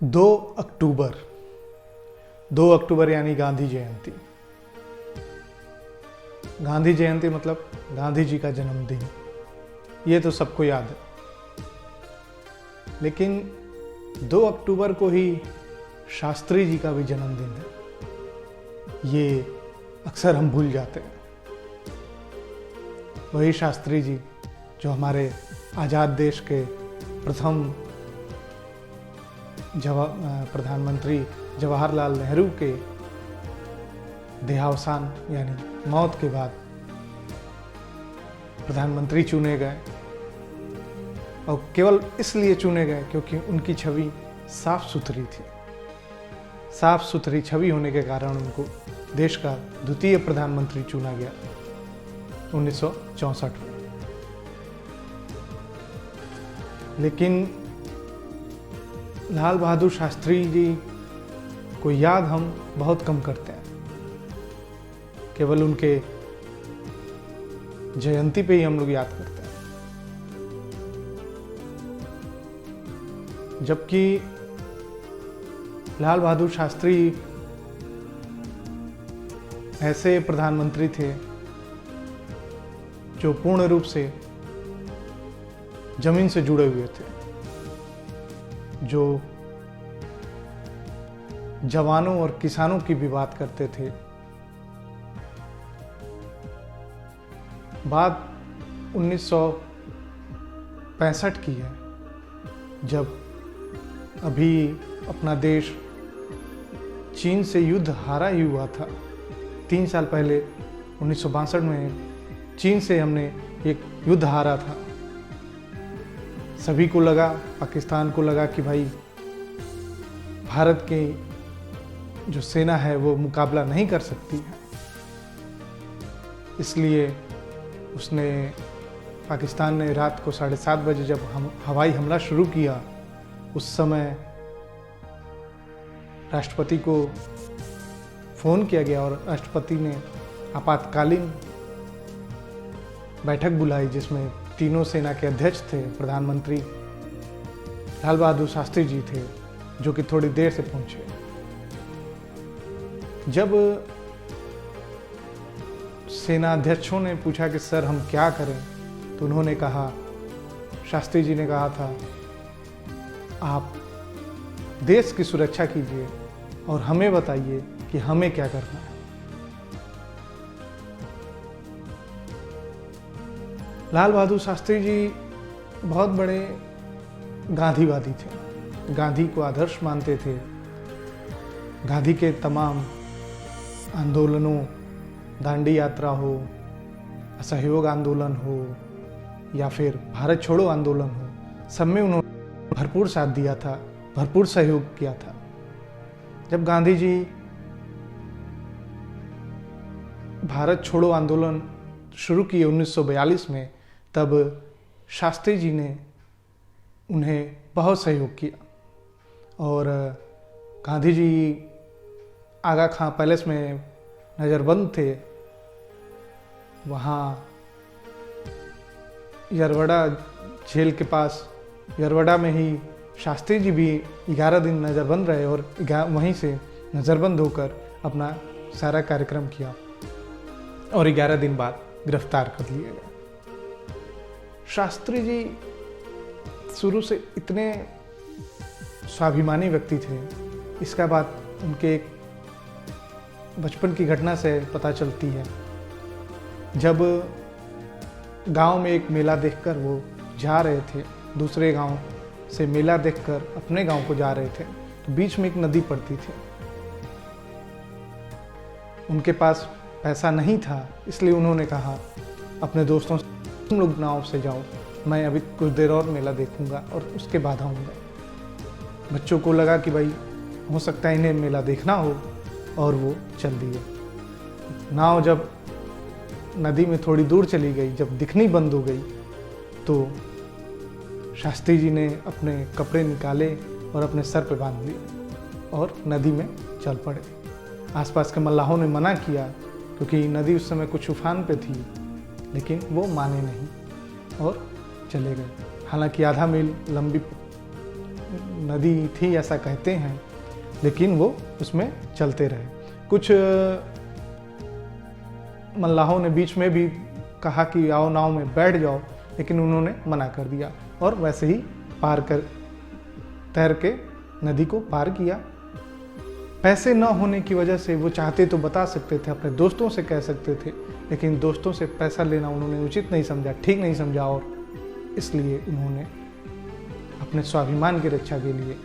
2 अक्टूबर 2 अक्टूबर यानी गांधी जयंती। गांधी जयंती मतलब गांधी जी का जन्मदिन, ये तो सबको याद है। लेकिन 2 अक्टूबर को ही शास्त्री जी का भी जन्मदिन है, ये अक्सर हम भूल जाते हैं। वही शास्त्री जी जो हमारे आज़ाद देश के प्रथम प्रधानमंत्री जवाहरलाल नेहरू के देहावसान यानी मौत के बाद प्रधानमंत्री चुने गए, और केवल इसलिए चुने गए क्योंकि उनकी छवि साफ सुथरी थी। साफ सुथरी छवि होने के कारण उनको देश का द्वितीय प्रधानमंत्री चुना गया 1964 में। लेकिन लाल बहादुर शास्त्री जी को याद हम बहुत कम करते हैं, केवल उनके जयंती पे ही हम लोग याद करते हैं। जबकि लाल बहादुर शास्त्री ऐसे प्रधानमंत्री थे जो पूर्ण रूप से जमीन से जुड़े हुए थे, जो जवानों और किसानों की भी बात करते थे। बात 1965 की है, जब अभी अपना देश चीन से युद्ध हारा ही हुआ था। 3 साल पहले 1962 में चीन से हमने एक युद्ध हारा था। सभी को लगा, पाकिस्तान को लगा कि भाई भारत की जो सेना है वो मुकाबला नहीं कर सकती है, इसलिए पाकिस्तान ने रात को 7:30 बजे जब हवाई हमला शुरू किया, उस समय राष्ट्रपति को फ़ोन किया गया और राष्ट्रपति ने आपातकालीन बैठक बुलाई, जिसमें तीनों सेना के अध्यक्ष थे। प्रधानमंत्री लाल बहादुर शास्त्री जी थे, जो कि थोड़ी देर से पहुंचे। जब सेना अध्यक्षों ने पूछा कि सर हम क्या करें, तो उन्होंने कहा, शास्त्री जी ने कहा था, आप देश की सुरक्षा कीजिए और हमें बताइए कि हमें क्या करना है। लाल बहादुर शास्त्री जी बहुत बड़े गांधीवादी थे, गांधी को आदर्श मानते थे। गांधी के तमाम आंदोलनों, दांडी यात्रा हो, असहयोग आंदोलन हो या फिर भारत छोड़ो आंदोलन हो, सब में उन्होंने भरपूर साथ दिया था, भरपूर सहयोग किया था। जब गांधी जी भारत छोड़ो आंदोलन शुरू किए 1942 में, तब शास्त्री जी ने उन्हें बहुत सहयोग किया। और गांधी जी आगा खां पैलेस में नज़रबंद थे। वहाँ यरवड़ा जेल के पास, यरवड़ा में ही शास्त्री जी भी 11 दिन नज़रबंद रहे और वहीं से नज़रबंद होकर अपना सारा कार्यक्रम किया और 11 दिन बाद गिरफ्तार कर लिए गए। शास्त्री जी शुरू से इतने स्वाभिमानी व्यक्ति थे, इसका बात उनके एक बचपन की घटना से पता चलती है। जब गांव में एक मेला देखकर वो जा रहे थे, दूसरे गांव से मेला देखकर अपने गांव को जा रहे थे, तो बीच में एक नदी पड़ती थी। उनके पास पैसा नहीं था, इसलिए उन्होंने कहा अपने दोस्तों से, तुम लोग नाव से जाओ, मैं अभी कुछ देर और मेला देखूंगा और उसके बाद आऊँगा। बच्चों को लगा कि भाई हो सकता है इन्हें मेला देखना हो, और वो चल दिए। नाव जब नदी में थोड़ी दूर चली गई, जब दिखनी बंद हो गई, तो शास्त्री जी ने अपने कपड़े निकाले और अपने सर पे बांध लिए और नदी में चल पड़े। आसपास के मल्लाहों ने मना किया, क्योंकि नदी उस समय कुछ उफान पे थी, लेकिन वो माने नहीं और चले गए। हालांकि आधा मील लंबी नदी थी ऐसा कहते हैं, लेकिन वो उसमें चलते रहे। कुछ मल्लाहों ने बीच में भी कहा कि आओ नाव में बैठ जाओ, लेकिन उन्होंने मना कर दिया और वैसे ही तैर के नदी को पार किया। पैसे न होने की वजह से वो चाहते तो बता सकते थे, अपने दोस्तों से कह सकते थे, लेकिन दोस्तों से पैसा लेना उन्होंने उचित नहीं समझा, ठीक नहीं समझा, और इसलिए उन्होंने अपने स्वाभिमान की रक्षा के लिए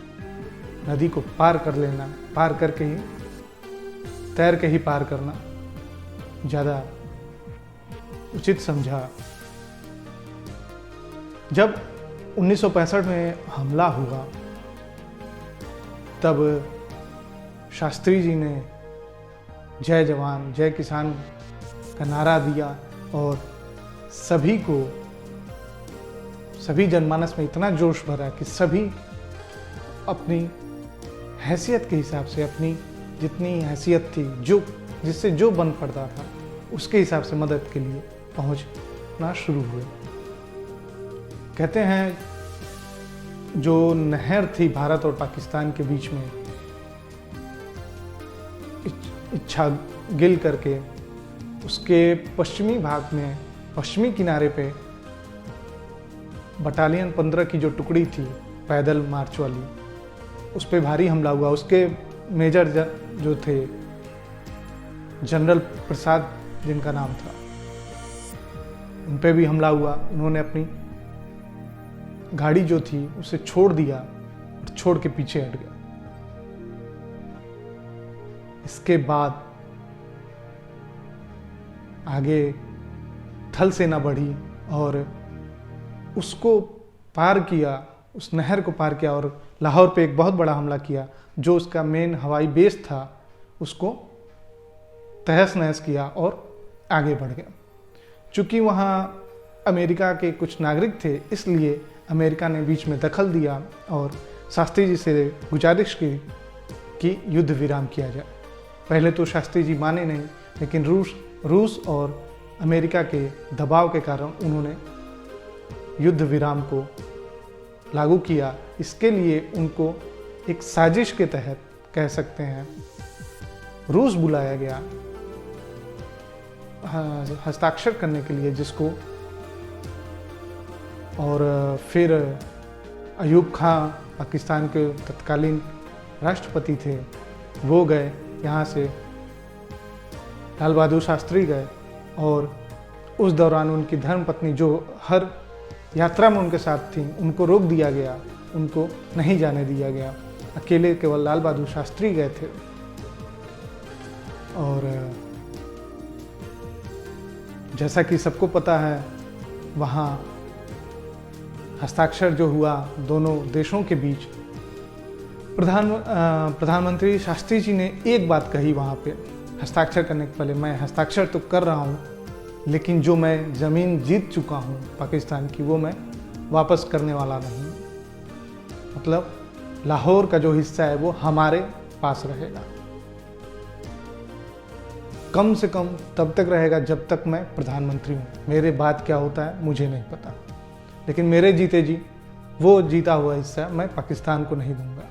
नदी को पार कर लेना, पार करके ही तैर के ही पार करना ज़्यादा उचित समझा। जब 1965 में हमला हुआ तब शास्त्री जी ने जय जवान जय किसान का नारा दिया और सभी जनमानस में इतना जोश भरा कि सभी अपनी हैसियत के हिसाब से, अपनी जितनी हैसियत थी, जिससे जो बन पड़ता था, उसके हिसाब से मदद के लिए पहुंचना शुरू हुए। कहते हैं जो नहर थी भारत और पाकिस्तान के बीच में, इच्छा गिल करके उसके पश्चिमी भाग में, पश्चिमी किनारे पे बटालियन 15 की जो टुकड़ी थी पैदल मार्च वाली, उस पे भारी हमला हुआ। उसके मेजर जो थे जनरल प्रसाद जिनका नाम था, उन पे भी हमला हुआ। उन्होंने अपनी गाड़ी जो थी उसे छोड़ दिया और छोड़ के पीछे हट गया। इसके बाद आगे थल सेना बढ़ी और उसको पार किया, उस नहर को पार किया और लाहौर पे एक बहुत बड़ा हमला किया। जो उसका मेन हवाई बेस था उसको तहस नहस किया और आगे बढ़ गया। चूंकि वहाँ अमेरिका के कुछ नागरिक थे, इसलिए अमेरिका ने बीच में दखल दिया और शास्त्री जी से गुजारिश की कि युद्ध विराम किया जाए। पहले तो शास्त्री जी माने नहीं, लेकिन रूस और अमेरिका के दबाव के कारण उन्होंने युद्ध विराम को लागू किया। इसके लिए उनको एक साजिश के तहत कह सकते हैं रूस बुलाया गया हस्ताक्षर करने के लिए, जिसको और फिर अयूब खां पाकिस्तान के तत्कालीन राष्ट्रपति थे, वो गए यहाँ से, लाल बहादुर शास्त्री गए और उस दौरान उनकी धर्मपत्नी जो हर यात्रा में उनके साथ थी, उनको रोक दिया गया, उनको नहीं जाने दिया गया। अकेले केवल लाल बहादुर शास्त्री गए थे। और जैसा कि सबको पता है, वहाँ हस्ताक्षर जो हुआ दोनों देशों के बीच, प्रधानमंत्री शास्त्री जी ने एक बात कही वहाँ पे हस्ताक्षर करने के पहले, मैं हस्ताक्षर तो कर रहा हूँ, लेकिन जो मैं ज़मीन जीत चुका हूँ पाकिस्तान की, वो मैं वापस करने वाला नहीं। मतलब लाहौर का जो हिस्सा है वो हमारे पास रहेगा, कम से कम तब तक रहेगा जब तक मैं प्रधानमंत्री हूँ। मेरे बाद क्या होता है मुझे नहीं पता, लेकिन मेरे जीते जी वो जीता हुआ हिस्सा मैं पाकिस्तान को नहीं दूंगा।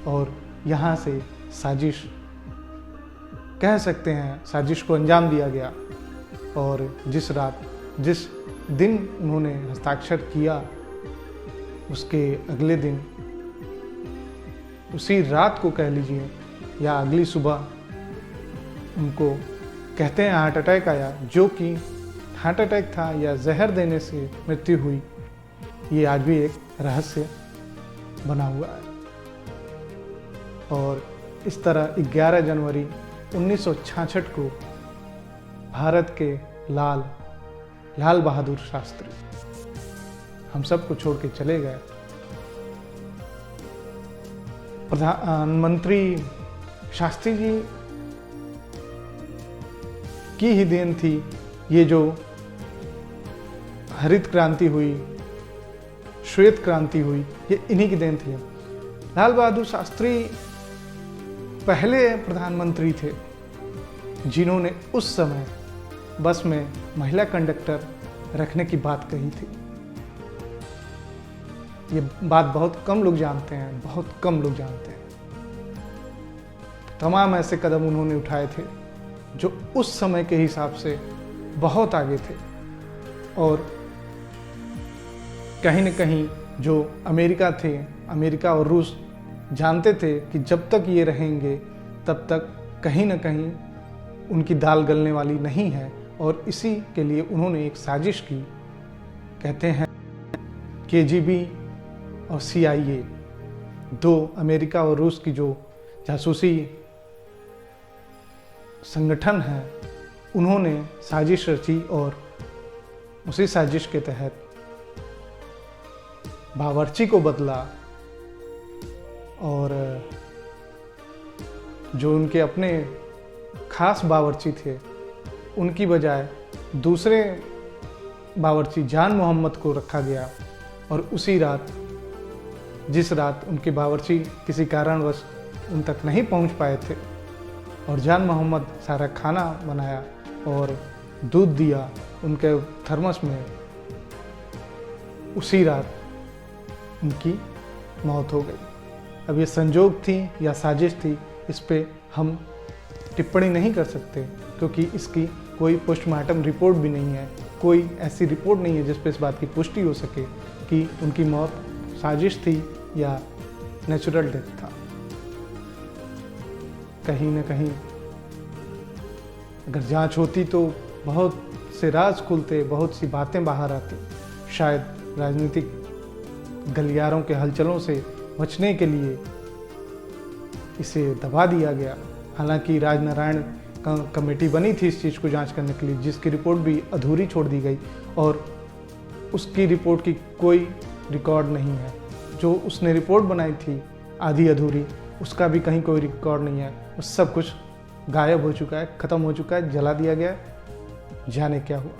और यहाँ से साजिश कह सकते हैं, साजिश को अंजाम दिया गया। और जिस दिन उन्होंने हस्ताक्षर किया, उसके अगले दिन, उसी रात को कह लीजिए या अगली सुबह, उनको कहते हैं हार्ट अटैक आया, जो कि हार्ट अटैक था या जहर देने से मृत्यु हुई, ये आज भी एक रहस्य बना हुआ है। और इस तरह 11 जनवरी 1966 को भारत के लाल बहादुर शास्त्री हम सबको छोड़ के चले गए। प्रधानमंत्री शास्त्री जी की ही देन थी ये जो हरित क्रांति हुई, श्वेत क्रांति हुई, ये इन्हीं की देन थी। लाल बहादुर शास्त्री पहले प्रधानमंत्री थे जिन्होंने उस समय बस में महिला कंडक्टर रखने की बात कही थी। ये बात बहुत कम लोग जानते हैं, बहुत कम लोग जानते हैं। तमाम ऐसे कदम उन्होंने उठाए थे जो उस समय के हिसाब से बहुत आगे थे, और कहीं न कहीं जो अमेरिका और रूस जानते थे कि जब तक ये रहेंगे तब तक कहीं न कहीं उनकी दाल गलने वाली नहीं है, और इसी के लिए उन्होंने एक साजिश की। कहते हैं KGB और CIA, दो अमेरिका और रूस की जो जासूसी संगठन है, उन्होंने साजिश रची, और उसी साजिश के तहत बावर्ची को बदला, और जो उनके अपने खास बावर्ची थे उनकी बजाय दूसरे बावर्ची जान मोहम्मद को रखा गया। और उसी रात, जिस रात उनके बावर्ची किसी कारणवश उन तक नहीं पहुंच पाए थे, और जान मोहम्मद सारा खाना बनाया और दूध दिया उनके थर्मस में, उसी रात उनकी मौत हो गई। अब ये संजोग थी या साजिश थी, इस पे हम टिप्पणी नहीं कर सकते, क्योंकि इसकी कोई पोस्टमार्टम रिपोर्ट भी नहीं है, कोई ऐसी रिपोर्ट नहीं है जिस पे इस बात की पुष्टि हो सके कि उनकी मौत साजिश थी या नेचुरल डेथ था। कहीं न कहीं अगर जांच होती तो बहुत से राज खुलते, बहुत सी बातें बाहर आती। शायद राजनीतिक गलियारों के हलचलों से बचने के लिए इसे दबा दिया गया। हालांकि राजनारायण कमेटी बनी थी इस चीज़ को जांच करने के लिए, जिसकी रिपोर्ट भी अधूरी छोड़ दी गई, और उसकी रिपोर्ट की कोई रिकॉर्ड नहीं है। जो उसने रिपोर्ट बनाई थी आधी अधूरी, उसका भी कहीं कोई रिकॉर्ड नहीं है। वो सब कुछ गायब हो चुका है, ख़त्म हो चुका है, जला दिया गया, जाने क्या हुआ।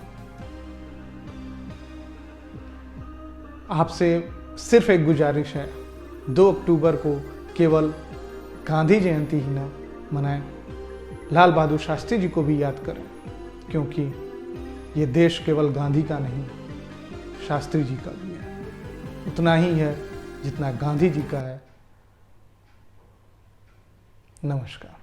आपसे सिर्फ एक गुजारिश है, 2 अक्टूबर को केवल गांधी जयंती ही न मनाएं, लाल बहादुर शास्त्री जी को भी याद करें, क्योंकि ये देश केवल गांधी का नहीं, शास्त्री जी का भी है। उतना ही है जितना गांधी जी का है। नमस्कार।